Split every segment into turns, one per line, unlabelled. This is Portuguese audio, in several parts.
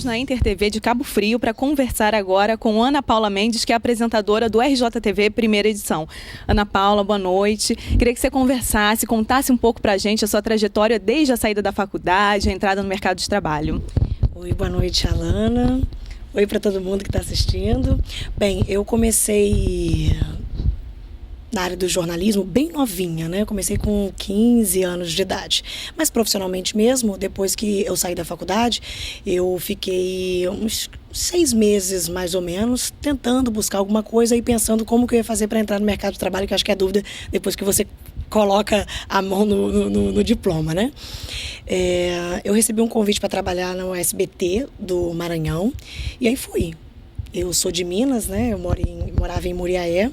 Estamos na Inter TV de Cabo Frio para conversar agora com Ana Paula Mendes, que é apresentadora do RJTV Primeira Edição. Ana Paula, boa noite. Queria que você contasse um pouco para a gente a sua trajetória desde a saída da faculdade, a entrada no mercado de trabalho.
Oi, boa noite, Alana. Oi para todo mundo que está assistindo. Bem, eu comecei na área do jornalismo bem novinha, né? Eu comecei com 15 anos de idade. Mas profissionalmente mesmo, depois que eu saí da faculdade, eu fiquei uns 6 meses, mais ou menos, tentando buscar alguma coisa e pensando como que eu ia fazer para entrar no mercado de trabalho, que acho que é a dúvida depois que você coloca a mão no diploma, né? Eu recebi um convite para trabalhar no SBT do Maranhão e aí fui. Eu sou de Minas, né? Eu morava em Muriaé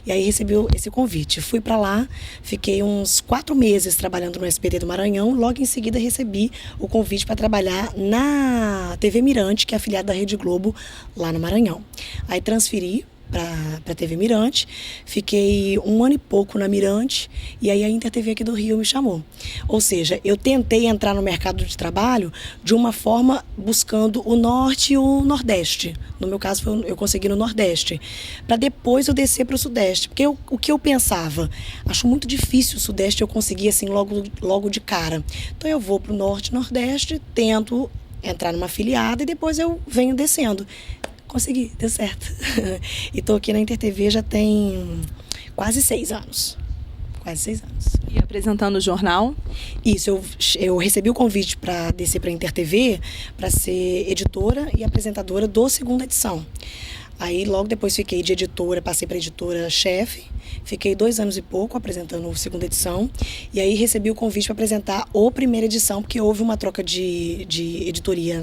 e aí recebi esse convite. Fui para lá, fiquei uns 4 meses trabalhando no SBT do Maranhão. Logo em seguida recebi o convite para trabalhar na TV Mirante, que é afiliada da Rede Globo lá no Maranhão. Aí transferi para a TV Mirante, fiquei 1 ano e pouco na Mirante e aí a Inter TV aqui do Rio me chamou. Ou seja, eu tentei entrar no mercado de trabalho de uma forma buscando o Norte e o Nordeste. No meu caso, eu consegui no Nordeste, para depois eu descer para o Sudeste. Porque o que eu pensava, acho muito difícil o Sudeste eu conseguir assim logo de cara. Então eu vou para o Norte e Nordeste, tento entrar numa afiliada e depois eu venho descendo. Consegui, deu certo. E estou aqui na Inter TV já tem quase 6 anos. Quase 6 anos.
E apresentando o jornal?
Isso, eu recebi o convite para descer para a Inter TV para ser editora e apresentadora do Segunda Edição. Aí logo depois fiquei de editora, passei para editora-chefe, fiquei 2 anos e pouco apresentando a Segunda Edição e aí recebi o convite para apresentar a Primeira Edição, porque houve uma troca de editoria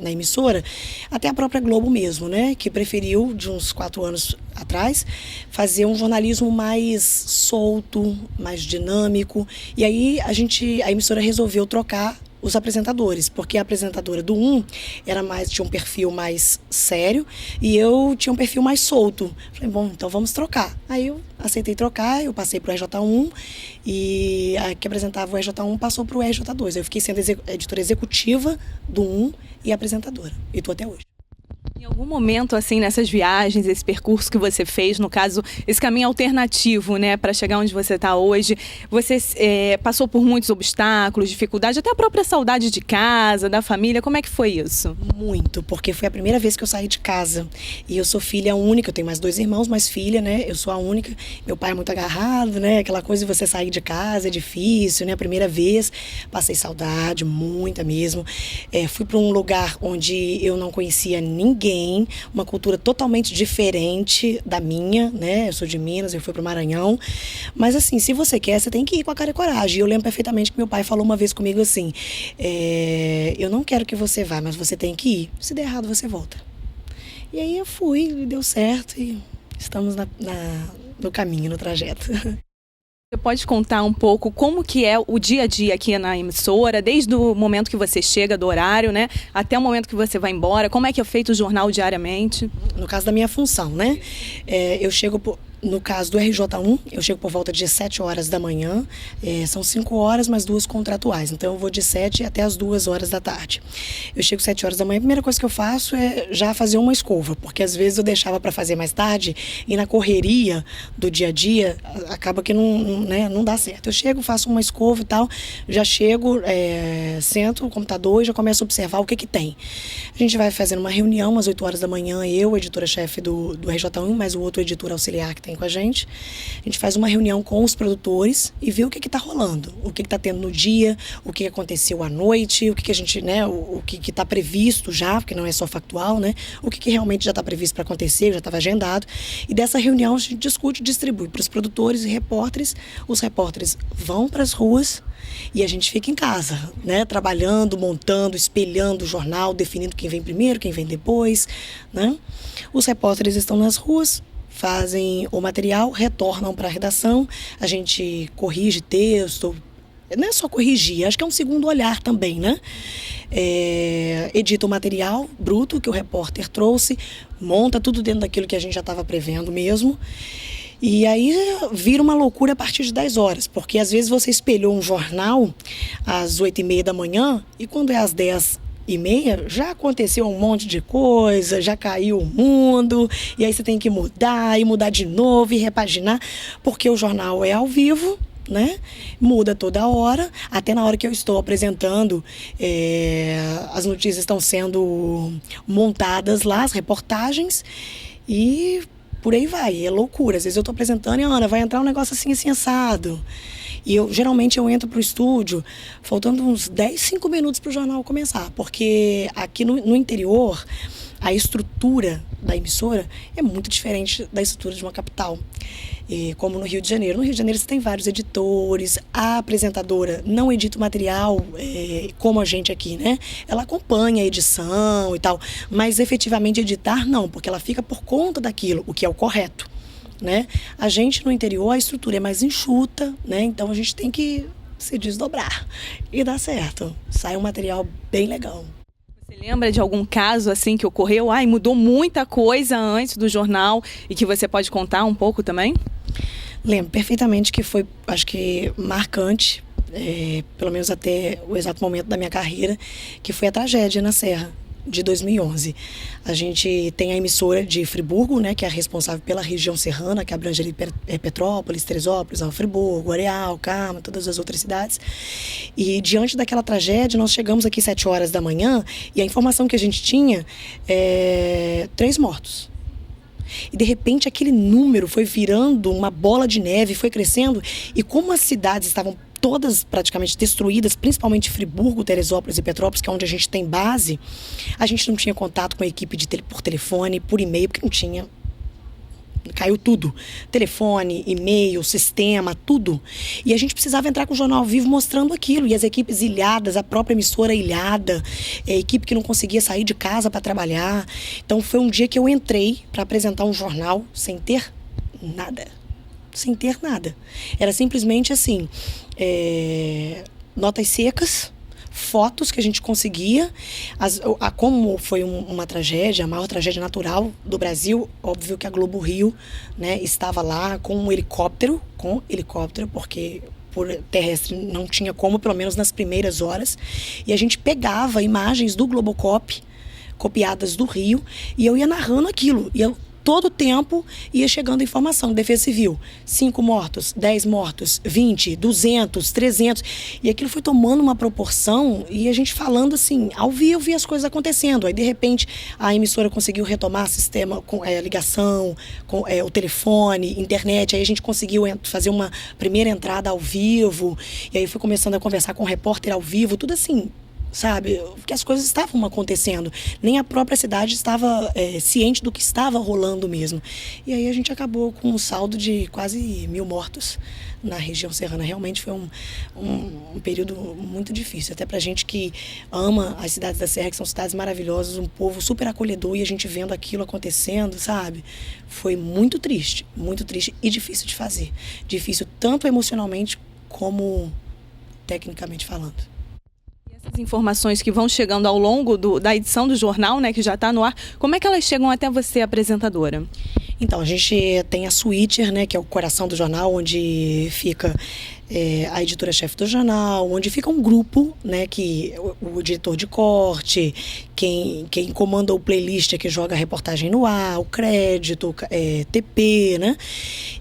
na emissora, até a própria Globo mesmo, né, que preferiu, de uns 4 anos atrás, fazer um jornalismo mais solto, mais dinâmico, e aí a emissora resolveu trocar os apresentadores, porque a apresentadora do 1 tinha um perfil mais sério e eu tinha um perfil mais solto. Falei, bom, então vamos trocar. Aí eu aceitei trocar, eu passei para o RJ1 e a que apresentava o RJ1 passou para o RJ2. Eu fiquei sendo editora executiva do 1 e apresentadora. E estou até hoje.
Em algum momento, assim, nessas viagens, esse percurso que você fez, no caso, esse caminho alternativo, né, para chegar onde você está hoje, você passou por muitos obstáculos, dificuldades, até a própria saudade de casa, da família, como é que foi isso?
Muito, porque foi a primeira vez que eu saí de casa e eu sou filha única, eu tenho mais 2 irmãos, mas filha, né, eu sou a única, meu pai é muito agarrado, né, aquela coisa de você sair de casa é difícil, né, a primeira vez, passei saudade, muita mesmo, fui para um lugar onde eu não conhecia ninguém, uma cultura totalmente diferente da minha, né? Eu sou de Minas, eu fui para o Maranhão. Mas assim, se você quer, você tem que ir com a cara e coragem. E eu lembro perfeitamente que meu pai falou uma vez comigo assim, eu não quero que você vá, mas você tem que ir. Se der errado, você volta. E aí eu fui, e deu certo e estamos no caminho, no trajeto.
Você pode contar um pouco como que é o dia a dia aqui na emissora, desde o momento que você chega, do horário, né, até o momento que você vai embora, como é que é feito o jornal diariamente?
No caso da minha função, né, eu chego no caso do RJ1, eu chego por volta de 7 horas da manhã, são 5 horas mais 2 contratuais, então eu vou de 7 até as 2 horas da tarde. Eu chego 7 horas da manhã, a primeira coisa que eu faço é já fazer uma escova, porque às vezes eu deixava para fazer mais tarde e na correria do dia a dia acaba que não dá certo. Eu chego, faço uma escova e tal, já chego, sento no computador e já começo a observar o que tem. A gente vai fazendo uma reunião às 8 horas da manhã, eu, editora-chefe do RJ1, mais o outro editor auxiliar que tem com a gente faz uma reunião com os produtores e vê o que está rolando, o que está tendo no dia, o que aconteceu à noite, o que a gente, né, o que está previsto já, porque não é só factual, né, o que realmente já está previsto para acontecer, já estava agendado, e dessa reunião a gente discute e distribui para os produtores e repórteres, os repórteres vão para as ruas e a gente fica em casa, né, trabalhando, montando, espelhando o jornal, definindo quem vem primeiro, quem vem depois, né. Os repórteres estão nas ruas, fazem o material, retornam para a redação, a gente corrige texto, não é só corrigir, acho que é um segundo olhar também, né? Edita o material bruto que o repórter trouxe, monta tudo dentro daquilo que a gente já estava prevendo mesmo, e aí vira uma loucura a partir de 10 horas, porque às vezes você espelhou um jornal às 8h30 da manhã e quando é às 10 8h30, já aconteceu um monte de coisa, já caiu o mundo, e aí você tem que mudar, e mudar de novo, e repaginar, porque o jornal é ao vivo, né? Muda toda hora, até na hora que eu estou apresentando, as notícias estão sendo montadas lá, as reportagens, e por aí vai, é loucura. Às vezes eu estou apresentando e, Ana, vai entrar um negócio assim, assim, assado. E geralmente eu entro para o estúdio faltando uns 5 minutos para o jornal começar, porque aqui no interior a estrutura da emissora é muito diferente da estrutura de uma capital, como no Rio de Janeiro. No Rio de Janeiro você tem vários editores, a apresentadora não edita o material como a gente aqui, né? Ela acompanha a edição e tal, mas efetivamente editar não, porque ela fica por conta daquilo, o que é o correto, né? A gente no interior, a estrutura é mais enxuta, né? Então a gente tem que se desdobrar e dar certo. Sai um material bem legal.
Você lembra de algum caso assim que ocorreu? Mudou muita coisa antes do jornal e que você pode contar um pouco também?
Lembro perfeitamente que foi, acho que marcante, pelo menos até o exato momento da minha carreira, que foi a tragédia na Serra de 2011. A gente tem a emissora de Friburgo, né, que é a responsável pela região serrana, que abrange ali Petrópolis, Teresópolis, Friburgo, Areal, Carmo, todas as outras cidades. E diante daquela tragédia, nós chegamos aqui 7 horas da manhã e a informação que a gente tinha 3 mortos. E de repente aquele número foi virando uma bola de neve, foi crescendo, e como as cidades estavam todas praticamente destruídas, principalmente Friburgo, Teresópolis e Petrópolis, que é onde a gente tem base, a gente não tinha contato com a equipe por telefone, por e-mail, porque não tinha. Caiu tudo. Telefone, e-mail, sistema, tudo. E a gente precisava entrar com o jornal ao vivo mostrando aquilo. E as equipes ilhadas, a própria emissora ilhada, a equipe que não conseguia sair de casa para trabalhar. Então foi um dia que eu entrei para apresentar um jornal sem ter nada. Sem ter nada. Era simplesmente assim, notas secas, fotos que a gente conseguia. Como foi uma tragédia, a maior tragédia natural do Brasil, óbvio que a Globo Rio, né, estava lá com helicóptero, porque por terrestre não tinha como, pelo menos nas primeiras horas. E a gente pegava imagens do Globocop, copiadas do Rio, e eu ia narrando aquilo. E eu todo tempo ia chegando informação, Defesa Civil, 5 mortos, 10 mortos, 20, 200, 300, e aquilo foi tomando uma proporção, e a gente falando assim, ao vivo, e as coisas acontecendo. Aí de repente a emissora conseguiu retomar sistema com ligação, com o telefone, internet, aí a gente conseguiu fazer uma primeira entrada ao vivo, e aí fui começando a conversar com o repórter ao vivo, tudo assim, sabe, porque as coisas estavam acontecendo, nem a própria cidade estava ciente do que estava rolando mesmo. E aí a gente acabou com um saldo de quase 1.000 mortos na região serrana. Realmente foi um período muito difícil, até pra gente que ama as cidades da Serra, que são cidades maravilhosas, um povo super acolhedor, e a gente vendo aquilo acontecendo, sabe, foi muito triste e difícil de fazer, difícil tanto emocionalmente como tecnicamente falando.
Essas informações que vão chegando ao longo da edição do jornal, né, que já está no ar, como é que elas chegam até você, apresentadora?
Então, a gente tem a Switcher, né, que é o coração do jornal, onde fica a editora-chefe do jornal, onde fica um grupo, né, que o diretor de corte, quem comanda o playlist é que joga a reportagem no ar, o crédito, TP, né,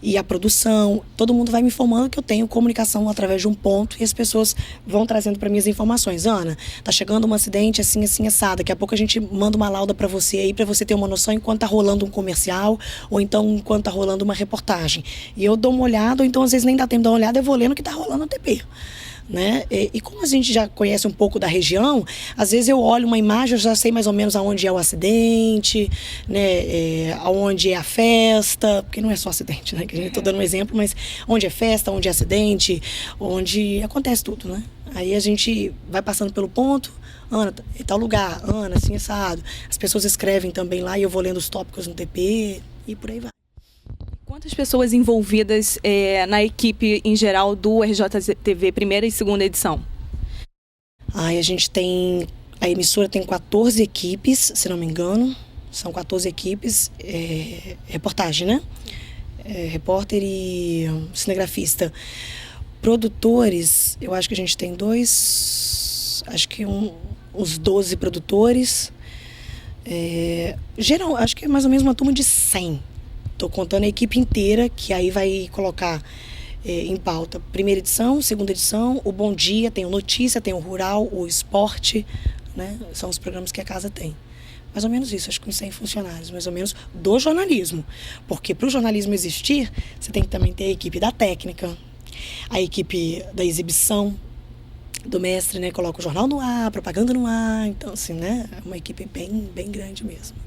e a produção. Todo mundo vai me informando que eu tenho comunicação através de um ponto, e as pessoas vão trazendo para mim as informações. Ana, tá chegando um acidente assim, assim, assado. Daqui a pouco a gente manda uma lauda para você aí, para você ter uma noção enquanto tá rolando um comercial, ou então enquanto tá rolando uma reportagem. E eu dou uma olhada, ou então às vezes nem dá tempo de dar uma olhada, eu vou lendo o que tá rolando no TP. Né? E como a gente já conhece um pouco da região, às vezes eu olho uma imagem, eu já sei mais ou menos aonde é o acidente, né? Aonde é a festa, porque não é só acidente, né? Que a gente tá dando um exemplo, mas onde é festa, onde é acidente, onde acontece tudo, né? Aí a gente vai passando pelo ponto, Ana, em tal lugar, Ana, assim, assado. As pessoas escrevem também lá e eu vou lendo os tópicos no TP e por aí vai.
Quantas pessoas envolvidas na equipe em geral do RJTV, primeira e segunda edição?
A emissora tem 14 equipes, se não me engano. São 14 equipes, reportagem, né? Repórter e cinegrafista. Produtores, eu acho que a gente tem 2, acho que uns 12 produtores. Geral, acho que é mais ou menos uma turma de 100. Estou contando a equipe inteira, que aí vai colocar em pauta primeira edição, segunda edição, o Bom Dia, tem o Notícia, tem o Rural, o Esporte, né? São os programas que a casa tem. Mais ou menos isso, acho que uns 100 funcionários, mais ou menos, do jornalismo. Porque para o jornalismo existir, você tem que também ter a equipe da técnica, a equipe da exibição, do mestre, né? Coloca o jornal no ar, a propaganda no ar. Então, assim, né? É uma equipe bem grande mesmo.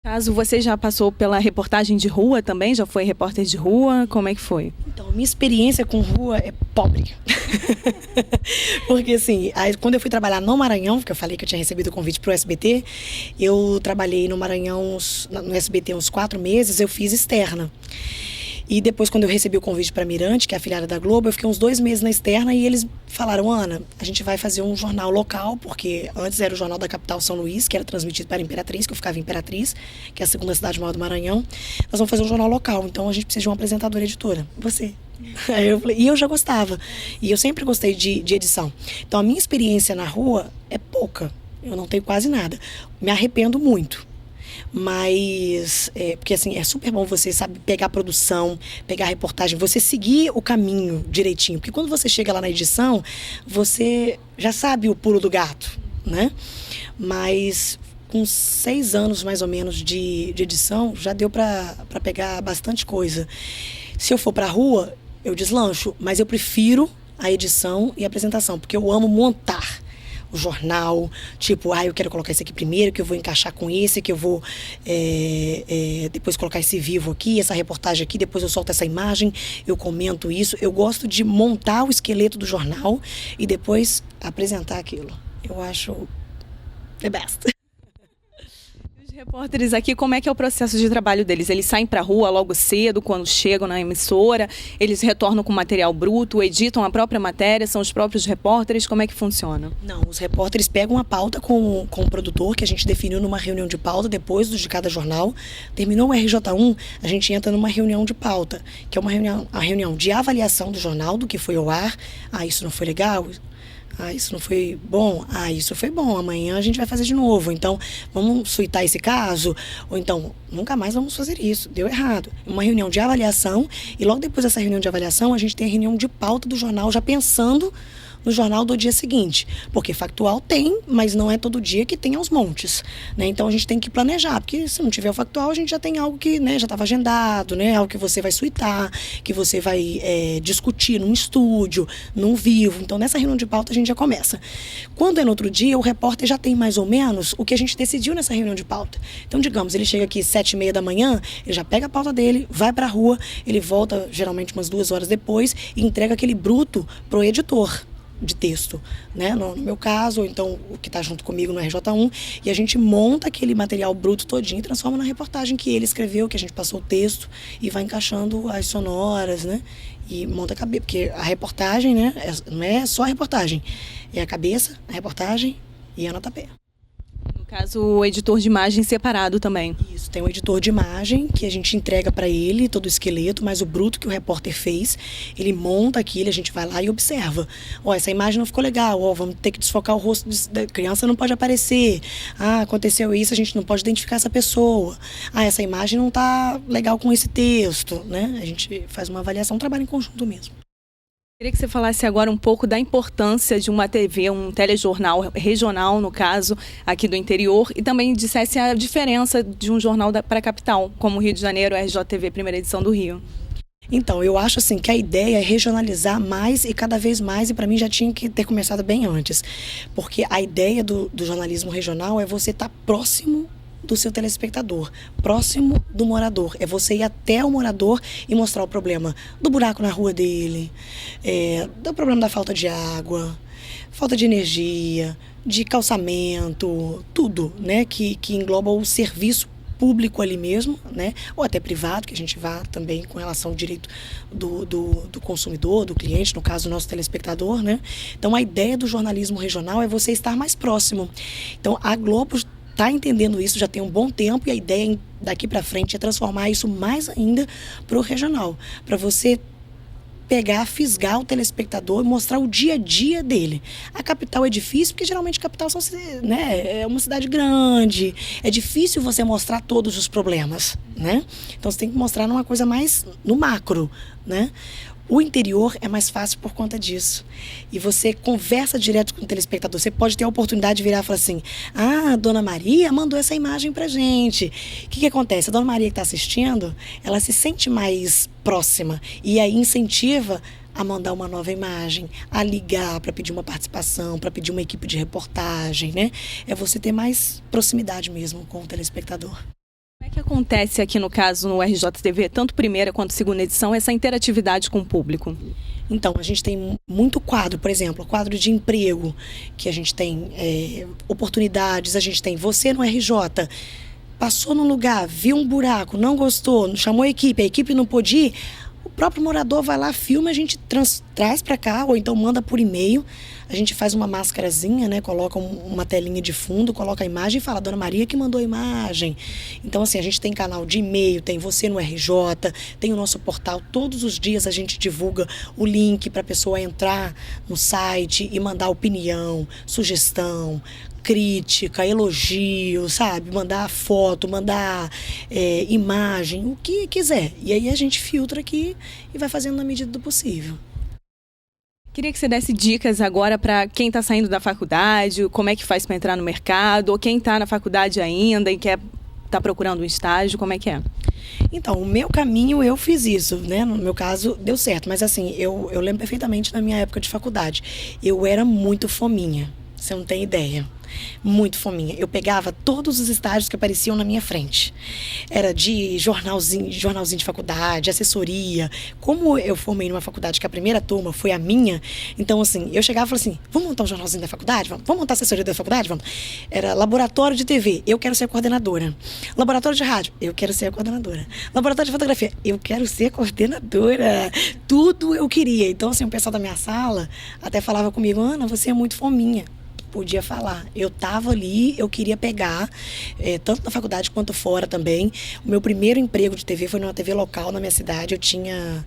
Caso você já passou pela reportagem de rua também? Já foi repórter de rua? Como é que foi?
Então, minha experiência com rua é pobre. Porque, assim, quando eu fui trabalhar no Maranhão, porque eu falei que eu tinha recebido o convite para o SBT, eu trabalhei no Maranhão, no SBT, uns 4 meses, eu fiz externa. E depois, quando eu recebi o convite para Mirante, que é a afiliada da Globo, eu fiquei uns 2 meses na externa e eles falaram: Ana, a gente vai fazer um jornal local, porque antes era o Jornal da Capital São Luís, que era transmitido para Imperatriz, que eu ficava em Imperatriz, que é a segunda cidade maior do Maranhão. Nós vamos fazer um jornal local, então a gente precisa de uma apresentadora e editora. Você. Aí eu falei, e eu já gostava. E eu sempre gostei de edição. Então a minha experiência na rua é pouca. Eu não tenho quase nada. Me arrependo muito. Mas, porque assim, é super bom você, sabe, pegar a produção, pegar a reportagem, você seguir o caminho direitinho. Porque quando você chega lá na edição, você já sabe o pulo do gato, né? Mas com 6 anos, mais ou menos, de edição, já deu para pegar bastante coisa. Se eu for pra rua, eu deslancho, mas eu prefiro a edição e a apresentação, porque eu amo montar o jornal, tipo, eu quero colocar esse aqui primeiro, que eu vou encaixar com esse, que eu vou depois colocar esse vivo aqui, essa reportagem aqui, depois eu solto essa imagem, eu comento isso. Eu gosto de montar o esqueleto do jornal e depois apresentar aquilo. Eu acho the best.
Os repórteres aqui, como é que é o processo de trabalho deles? Eles saem para a rua logo cedo, quando chegam na emissora, eles retornam com material bruto, editam a própria matéria, são os próprios repórteres, como é que funciona?
Não, os repórteres pegam a pauta com o produtor, que a gente definiu numa reunião de pauta, depois de cada jornal. Terminou o RJ1, a gente entra numa reunião de pauta, que é a reunião de avaliação do jornal, do que foi ao ar. Isso não foi legal? Isso não foi bom? Isso foi bom. Amanhã a gente vai fazer de novo. Então, vamos suitar esse caso? Ou então, nunca mais vamos fazer isso. Deu errado. Uma reunião de avaliação e logo depois dessa reunião de avaliação, a gente tem a reunião de pauta do jornal, já pensando no jornal do dia seguinte. Porque factual tem, mas não é todo dia que tem aos montes, né? Então a gente tem que planejar, porque se não tiver o factual, a gente já tem algo que, né, já estava agendado, né? Algo que você vai suitar, que você vai discutir num estúdio, num vivo. Então nessa reunião de pauta a gente já começa. Quando é no outro dia, o repórter já tem mais ou menos o que a gente decidiu nessa reunião de pauta. Então, digamos, ele chega aqui 7h30 da manhã, ele já pega a pauta dele, vai pra rua, ele volta geralmente umas 2 horas depois e entrega aquele bruto pro editor de texto, né? No meu caso, ou então o que está junto comigo no RJ1, e a gente monta aquele material bruto todinho e transforma na reportagem que ele escreveu, que a gente passou o texto e vai encaixando as sonoras, né? E monta a cabeça, porque a reportagem, né? Não é só a reportagem, é a cabeça, a reportagem e a notapé.
No caso, o editor de imagem separado também.
Isso, tem um editor de imagem que a gente entrega para ele todo o esqueleto, mas o bruto que o repórter fez, ele monta aquilo, a gente vai lá e observa. Essa imagem não ficou legal, vamos ter que desfocar o rosto da criança, não pode aparecer. Aconteceu isso, a gente não pode identificar essa pessoa. Essa imagem não está legal com esse texto, né? A gente faz uma avaliação, um trabalho em conjunto mesmo.
Queria que você falasse agora um pouco da importância de uma TV, um telejornal regional, no caso, aqui do interior, e também dissesse a diferença de um jornal para a capital, como o Rio de Janeiro, a RJTV, primeira edição do Rio.
Então, eu acho assim que a ideia é regionalizar mais e cada vez mais, e para mim já tinha que ter começado bem antes, porque a ideia do jornalismo regional é você estar próximo do seu telespectador, próximo do morador. É você ir até o morador e mostrar o problema do buraco na rua dele, do problema da falta de água, falta de energia, de calçamento, tudo, né, que engloba o serviço público ali mesmo, né, ou até privado, que a gente vá também com relação ao direito do consumidor, do cliente, no caso, o nosso telespectador, né. Então, a ideia do jornalismo regional é você estar mais próximo. Então, a Globo está entendendo isso já tem um bom tempo, e a ideia daqui para frente é transformar isso mais ainda para o regional, para você pegar, fisgar o telespectador e mostrar o dia a dia dele. A capital é difícil, porque geralmente a capital são, né, é uma cidade grande, é difícil você mostrar todos os problemas, né? Então você tem que mostrar numa coisa mais no macro, né? O interior é mais fácil por conta disso. E você conversa direto com o telespectador. Você pode ter a oportunidade de virar e falar assim: ah, a Dona Maria mandou essa imagem pra gente. O que acontece? A Dona Maria que está assistindo, ela se sente mais próxima. E aí incentiva a mandar uma nova imagem, a ligar para pedir uma participação, para pedir uma equipe de reportagem, né? É você ter mais proximidade mesmo com o telespectador.
Como é que acontece aqui no caso no RJTV, tanto primeira quanto segunda edição, essa interatividade com o público?
Então, a gente tem muito quadro, por exemplo, quadro de emprego, que a gente tem oportunidades, a gente tem você no RJ, passou num lugar, viu um buraco, não gostou, chamou a equipe não pôde ir, o próprio morador vai lá, filma, a gente traz para cá, ou então manda por e-mail. A gente faz uma máscarazinha, né? Coloca uma telinha de fundo, coloca a imagem e fala: Dona Maria que mandou a imagem. Então, assim, a gente tem canal de e-mail, tem você no RJ, tem o nosso portal. Todos os dias a gente divulga o link para a pessoa entrar no site e mandar opinião, sugestão, crítica, elogio, sabe? Mandar foto, mandar imagem, o que quiser. E aí a gente filtra aqui e vai fazendo na medida do possível.
Queria que você desse dicas agora para quem está saindo da faculdade, como é que faz para entrar no mercado, ou quem está na faculdade ainda e quer tá procurando um estágio, como é que é?
Então, o meu caminho, eu fiz isso, né? No meu caso, deu certo. Mas assim, eu lembro perfeitamente na minha época de faculdade. Eu era muito fominha, você não tem ideia. Muito fominha. Eu pegava todos os estágios que apareciam na minha frente. Era de jornalzinho de faculdade, assessoria. Como eu formei numa faculdade que a primeira turma foi a minha, então assim, eu chegava e falava assim: vamos montar um jornalzinho da faculdade? Vamos montar a assessoria da faculdade? Vamos. Era laboratório de TV, eu quero ser a coordenadora. Laboratório de rádio, eu quero ser a coordenadora. Laboratório de fotografia, eu quero ser a coordenadora. Tudo eu queria. Então assim, o pessoal da minha sala até falava comigo: Ana, você é muito fominha. Podia falar. Eu estava ali, eu queria pegar, tanto na faculdade quanto fora também. O meu primeiro emprego de TV foi numa TV local na minha cidade. Eu tinha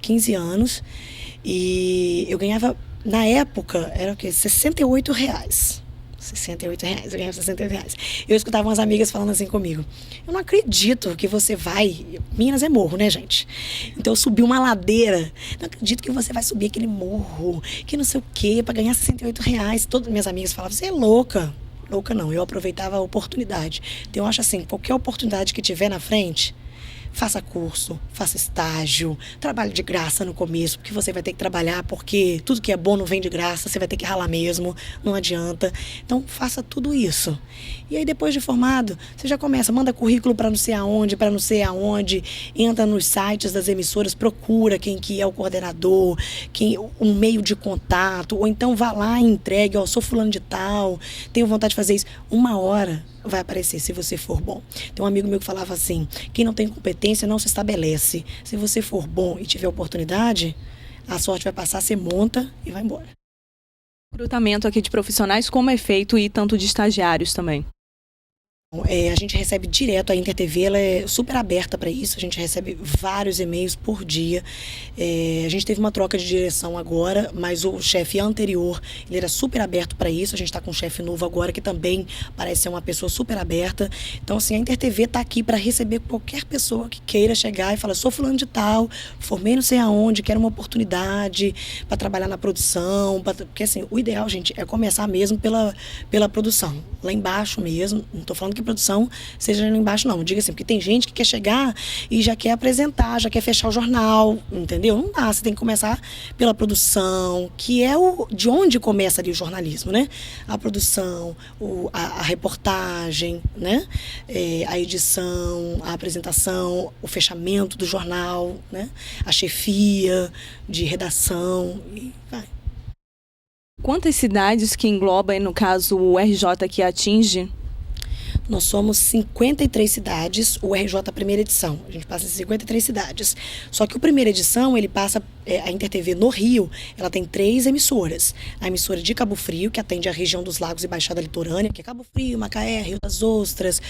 15 anos e eu ganhava, na época, era o quê? R$68. R$68, eu ganhava R$68. Eu escutava umas amigas falando assim comigo: eu não acredito que você vai... Minas é morro, né, gente? Então eu subi uma ladeira. Não acredito que você vai subir aquele morro, que não sei o quê, para ganhar R$68. Todas minhas amigas falavam: você é louca. Louca não, eu aproveitava a oportunidade. Então eu acho assim, qualquer oportunidade que tiver na frente, faça curso, faça estágio, trabalhe de graça no começo, porque você vai ter que trabalhar, porque tudo que é bom não vem de graça, você vai ter que ralar mesmo, não adianta. Então, faça tudo isso. E aí, depois de formado, você já começa, manda currículo para não sei aonde, entra nos sites das emissoras, procura quem que é o coordenador, um meio de contato, ou então vá lá e entregue: ó, sou fulano de tal, tenho vontade de fazer isso. 1 hora vai aparecer, se você for bom. Tem um amigo meu que falava assim: quem não tem competência não se estabelece. Se você for bom e tiver oportunidade, a sorte vai passar, você monta e vai embora.
Recrutamento aqui de profissionais, como é feito, e tanto de estagiários também?
A gente recebe direto, a InterTV ela é super aberta para isso, a gente recebe vários e-mails por dia. A gente teve uma troca de direção agora, mas o chefe anterior, ele era super aberto para isso. A gente está com um chefe novo agora que também parece ser uma pessoa super aberta. Então assim, a InterTV está aqui para receber qualquer pessoa que queira chegar e falar: sou fulano de tal, formei não sei aonde, quero uma oportunidade para trabalhar na produção, porque assim, o ideal, gente, é começar mesmo pela produção, lá embaixo mesmo. Não estou falando que produção seja lá embaixo, não. Diga assim, porque tem gente que quer chegar e já quer apresentar, já quer fechar o jornal, entendeu? Não dá, você tem que começar pela produção, que é de onde começa ali o jornalismo, né? A produção, a reportagem, né? A edição, a apresentação, o fechamento do jornal, né? A chefia de redação e vai.
Quantas cidades que engloba, no caso, o RJ que atinge?
Nós somos 53 cidades, o RJ primeira edição. A gente passa em 53 cidades. Só que o primeira edição, ele passa, a InterTV no Rio, ela tem 3 emissoras. A emissora de Cabo Frio, que atende a região dos Lagos e Baixada Litorânea, que é Cabo Frio, Macaé, Rio das Ostras,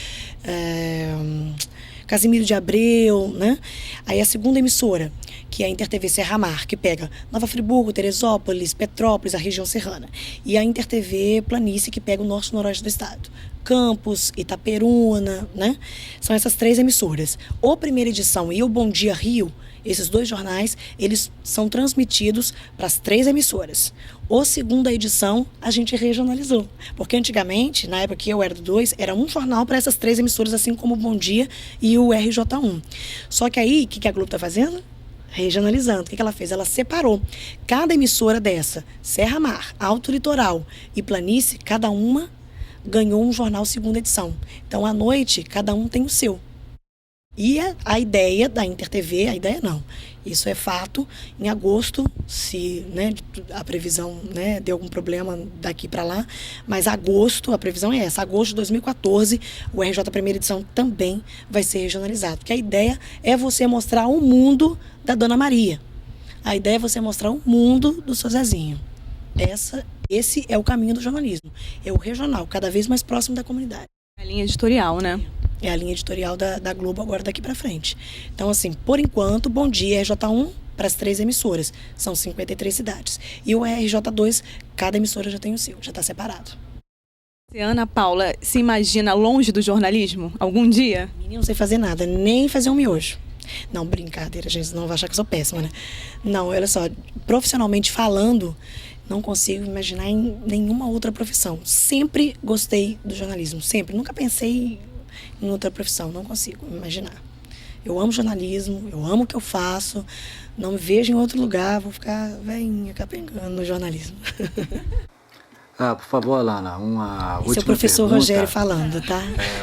Casimiro de Abreu, né? Aí a segunda emissora, que é a InterTV Serra-Mar, que pega Nova Friburgo, Teresópolis, Petrópolis, a região serrana. E a InterTV Planície, que pega o norte e noroeste do estado. Campos, Itaperuna, né? São essas 3 emissoras. O Primeira Edição e o Bom Dia Rio, esses 2 jornais, eles são transmitidos para as 3 emissoras. O Segunda Edição, a gente regionalizou. Porque antigamente, na época que eu era do 2, era um jornal para essas 3 emissoras, assim como o Bom Dia e o RJ1. Só que aí, o que a Globo está fazendo? Regionalizando. O que ela fez? Ela separou cada emissora dessa, Serra-Mar, Alto Litoral e Planície, cada uma ganhou um jornal Segunda Edição. Então, à noite, cada um tem o seu. E a ideia da InterTV, a ideia não, isso é fato, em agosto, se, né, a previsão, né, deu algum problema daqui para lá, mas agosto, a previsão é essa, agosto de 2014, o RJ Primeira Edição também vai ser regionalizado, porque a ideia é você mostrar o mundo da Dona Maria, a ideia é você mostrar o mundo do seu Zezinho. Esse é o caminho do jornalismo, é o regional, cada vez mais próximo da comunidade.
A linha editorial, né?
É a linha editorial da Globo agora daqui para frente. Então, assim, por enquanto, Bom Dia RJ1 para as 3 emissoras. São 53 cidades. E o RJ2, cada emissora já tem o seu, já está separado.
Você, Ana Paula, se imagina longe do jornalismo algum dia?
Menina, não sei fazer nada, nem fazer um miojo. Não, brincadeira, gente, não vai achar que eu sou péssima, né? Não, olha só, profissionalmente falando, não consigo imaginar em nenhuma outra profissão. Sempre gostei do jornalismo, sempre. Nunca pensei em outra profissão, não consigo imaginar. Eu amo jornalismo, eu amo o que eu faço, não me vejo em outro lugar, vou ficar velhinha, capengando no jornalismo.
Por favor, Alana, uma última
Esse é o professor
pergunta.
Rogério falando, tá?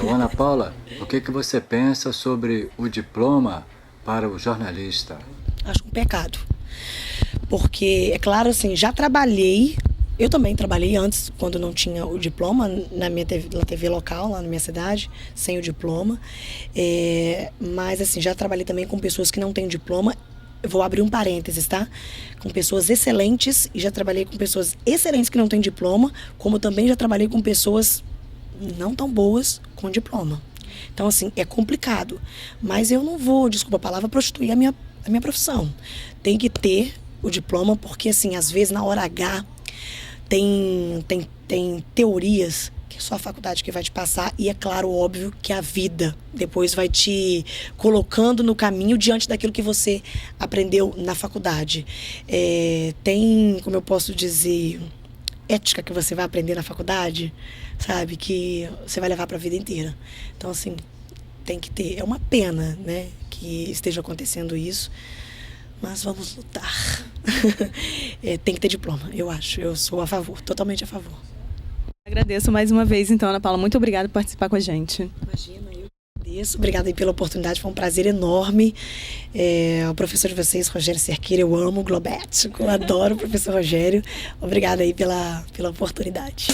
Ana Paula, o que você pensa sobre o diploma para o jornalista?
Acho um pecado. Porque, é claro, assim, já trabalhei. Eu também trabalhei antes, quando não tinha o diploma, na TV local, lá na minha cidade, sem o diploma. Mas, assim, já trabalhei também com pessoas que não têm diploma. Eu vou abrir um parênteses, tá? Com pessoas excelentes, e já trabalhei com pessoas excelentes que não têm diploma, como também já trabalhei com pessoas não tão boas com diploma. Então, assim, é complicado. Mas eu não vou, desculpa a palavra, prostituir a minha profissão. Tem que ter o diploma, porque, assim, às vezes, na hora H, tem teorias que é só a faculdade que vai te passar, e é claro, óbvio, que a vida depois vai te colocando no caminho diante daquilo que você aprendeu na faculdade. Tem, como eu posso dizer, ética que você vai aprender na faculdade, sabe, que você vai levar para a vida inteira. Então, assim, tem que ter. É uma pena, né, que esteja acontecendo isso, mas vamos lutar. Tem que ter diploma, eu acho. Eu sou a favor, totalmente a favor.
Agradeço mais uma vez, então, Ana Paula. Muito obrigada por participar com a gente.
Imagina, eu agradeço. Obrigada aí pela oportunidade, foi um prazer enorme. O professor de vocês, Rogério Cerqueira, eu amo o Globético, eu adoro o professor Rogério. Obrigada aí pela oportunidade.